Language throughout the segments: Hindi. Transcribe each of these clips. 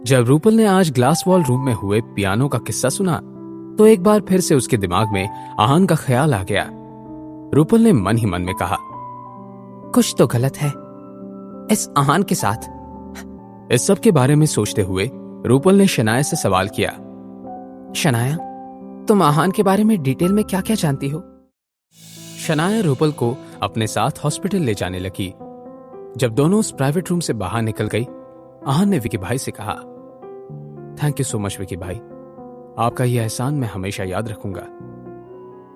जब रूपल ने आज ग्लास वॉल रूम में हुए पियानो का किस्सा सुना तो एक बार फिर से उसके दिमाग में आहान का ख्याल आ गया। रूपल ने मन ही मन में कहा, कुछ तो गलत है इस आहान के साथ। इस सब के बारे में सोचते हुए रूपल ने शनाया से सवाल किया, शनाया, तुम आहान के बारे में डिटेल में क्या क्या जानती हो? शनाया रूपल को अपने साथ हॉस्पिटल ले जाने लगी। जब दोनों उस प्राइवेट रूम से बाहर निकल गई, आहान ने विकी भाई से कहा, thank you so much Vicky भाई, आपका यह एहसान मैं हमेशा याद रखूंगा।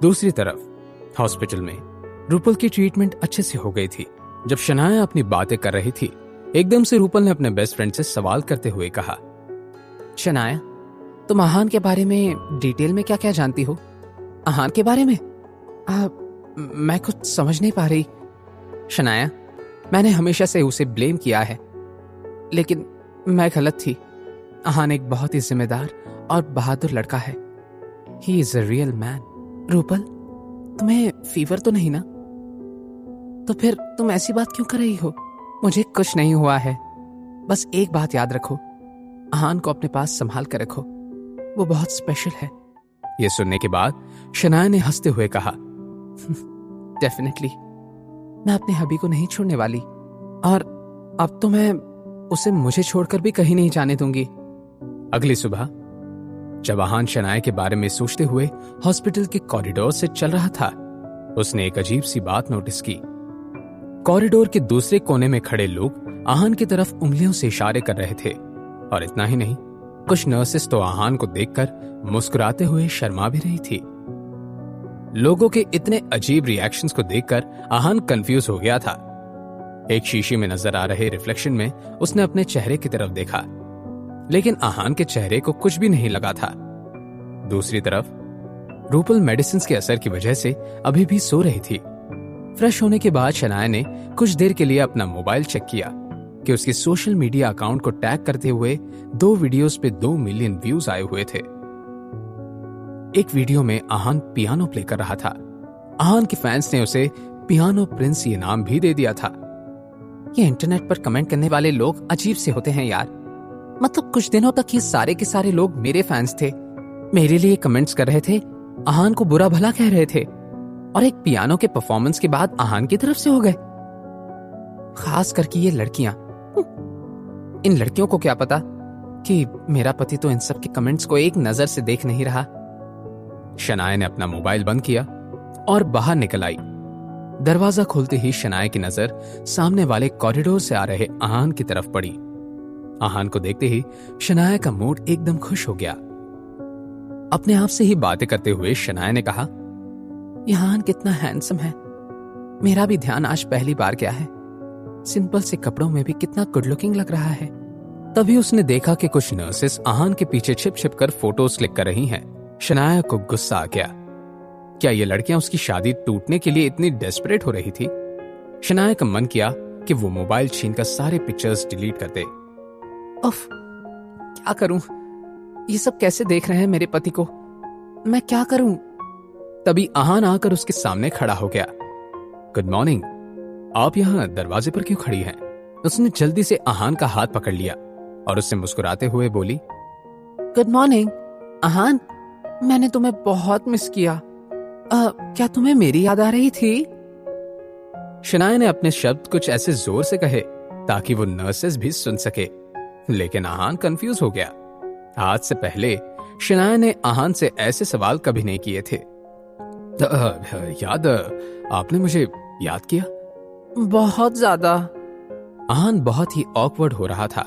दूसरी तरफ हॉस्पिटल में रूपल की ट्रीटमेंट अच्छे से हो गई थी। जब शनाया अपनी बातें कर रही थी, एकदम से रूपल ने अपने बेस्ट फ्रेंड से सवाल करते हुए कहा, शनाया, तुम आहान के बारे में डिटेल में क्या क्या जानती हो? आहान के बारे में? मैं कुछ समझ नहीं पा रही। शनाया, मैंने हमेशा से उसे ब्लेम किया है, लेकिन मैं गलत थी। आहान एक बहुत ही जिम्मेदार और बहादुर लड़का है। He is a real man. Rupal, तुम्हें फीवर तो नहीं ना? तो फिर तुम ऐसी बात क्यों कर रही हो? मुझे कुछ नहीं हुआ है। बस एक बात याद रखो, आहान को अपने पास संभाल कर रखो, वो बहुत स्पेशल है। यह सुनने के बाद शनाया ने हंसते हुए कहा, डेफिनेटली, मैं अपने हबी को नहीं छोड़ने वाली, और अब तो मैं उसे मुझे छोड़कर भी कहीं नहीं जाने दूंगी। अगली सुबह जब आहान शनाया के बारे में सोचते हुए हॉस्पिटल के कॉरिडोर से चल रहा था, उसने एक अजीब सी बात नोटिस की। कॉरिडोर के दूसरे कोने में खड़े लोग आहान की तरफ उंगलियों से इशारे कर रहे थे, और इतना ही नहीं, कुछ नर्सेस तो आहान को देखकर मुस्कुराते हुए शर्मा भी रही थी। लोगों के इतने अजीब रिएक्शंस को देखकर आहान कंफ्यूज हो गया था। एक शीशे में नजर आ रहे रिफ्लेक्शन में उसने अपने चेहरे की तरफ देखा, लेकिन आहान के चेहरे को कुछ भी नहीं लगा था। दूसरी तरफ रूपल मेडिसिन के असर की वजह से अभी भी सो रही थी। फ्रेश होने के बाद शनाया ने कुछ देर के लिए अपना मोबाइल चेक किया कि उसके सोशल मीडिया अकाउंट को टैग करते हुए 2 वीडियोस पे 2 मिलियन व्यूज आए हुए थे। एक वीडियो में आहान पियानो प्ले कर रहा था। आहान के फैंस ने उसे पियानो प्रिंस ये नाम भी दे दिया था। ये इंटरनेट पर कमेंट करने वाले लोग अजीब से होते हैं यार। मतलब कुछ दिनों तक ये सारे के सारे लोग मेरे फैंस थे, मेरे लिए कमेंट्स कर रहे थे, आहान को बुरा भला कह रहे थे, और एक पियानो के परफॉर्मेंस के बाद आहान की तरफ से हो गए। खास करके ये लड़कियां। इन लड़कियों को क्या पता कि मेरा पति तो इन सब के कमेंट्स को एक नजर से देख नहीं रहा। शनाया ने अपना मोबाइल बंद किया और बाहर निकल आई। दरवाजा खोलते ही शनाया की नजर सामने वाले कॉरिडोर से आ रहे आहान की तरफ पड़ी। आहान को देखते ही शनाया का मूड एकदम खुश हो गया। अपने आप से ही बातें करते हुए शनाया ने कहा, यह आहान कितना हैंडसम है। मेरा भी ध्यान आज पहली बार गया है। सिंपल से कपड़ों में भी कितना गुड लुकिंग लग रहा है। तभी उसने देखा कि कुछ नर्सेस आहान के पीछे छिप छिप कर फोटोज क्लिक कर रही हैं। शनाया को गुस्सा आ गया। क्या ये लड़कियां उसकी शादी टूटने के लिए इतनी डेस्परेट हो रही थी? शनाया का मन किया कि वो मोबाइल छीनकर सारे पिक्चर्स डिलीट कर दे। उफ, क्या करूं? ये सब कैसे देख रहे हैं मेरे पति को? मैं क्या करूं? तभी आहान आकर उसके सामने खड़ा हो गया। गुड मॉर्निंग, आप यहाँ दरवाजे पर क्यों खड़ी हैं? उसने जल्दी से आहान का हाथ पकड़ लिया और उससे मुस्कुराते हुए बोली, गुड मॉर्निंग आहान, मैंने तुम्हें बहुत मिस किया। क्या तुम्हें मेरी याद आ रही थी? शनाया ने अपने शब्द कुछ ऐसे जोर से कहे ताकि वो नर्सेस भी सुन सके, लेकिन आहान कंफ्यूज हो गया। आज से पहले शनाया ने आहान से ऐसे सवाल कभी नहीं किए थे। याद, आपने मुझे याद किया? बहुत ज्यादा। आहान बहुत ही ऑकवर्ड हो रहा था।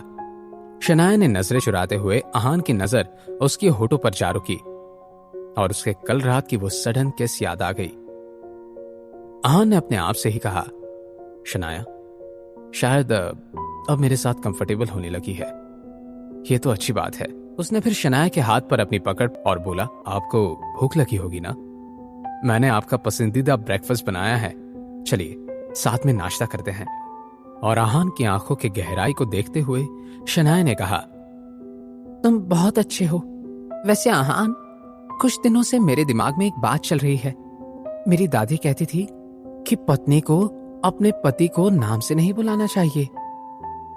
शनाया ने नजरें चुराते हुए आहान की नजर उसके होठों पर जा रुकी और उसके कल रात की वो सडन किस याद आ गई। आहान ने अपने आप से ही कहा, शनाया, शायद अब मेरे साथ कंफर्टेबल होने लगी है। ये तो अच्छी बात है। उसने फिर शनाया के हाथ पर अपनी पकड़ और बोला, आपको भूख लगी होगी ना? मैंने आपका पसंदीदा ब्रेकफास्ट बनाया है, चलिए साथ में नाश्ता करते हैं। और आहान की आंखों की गहराई को देखते हुए शनाया ने कहा, तुम बहुत अच्छे हो। वैसे आहान, कुछ दिनों से मेरे दिमाग में एक बात चल रही है। मेरी दादी कहती थी कि पत्नी को अपने पति को नाम से नहीं बुलाना चाहिए,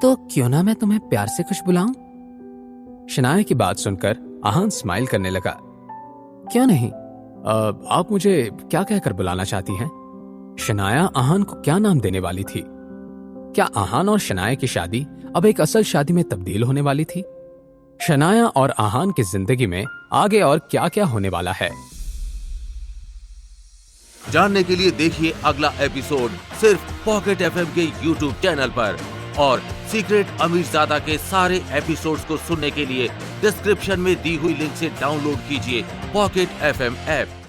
तो क्यों ना मैं तुम्हें प्यार से कुछ बुलाऊं? शनाया की बात सुनकर आहान स्माइल करने लगा। क्यों नहीं? आप मुझे क्या कहकर बुलाना चाहती हैं? शनाया आहान को क्या नाम देने वाली थी? क्या आहान और शनाया की शादी अब एक असल शादी में तब्दील होने वाली थी? शनाया और आहान की जिंदगी में आगे और क्या क्या होने वाला है, जानने के लिए देखिए अगला एपिसोड सिर्फ पॉकेट एफएम के यूट्यूब चैनल पर। और सीक्रेट अमीरजादा के सारे एपिसोड्स को सुनने के लिए डिस्क्रिप्शन में दी हुई लिंक से डाउनलोड कीजिए पॉकेट एफएम ऐप।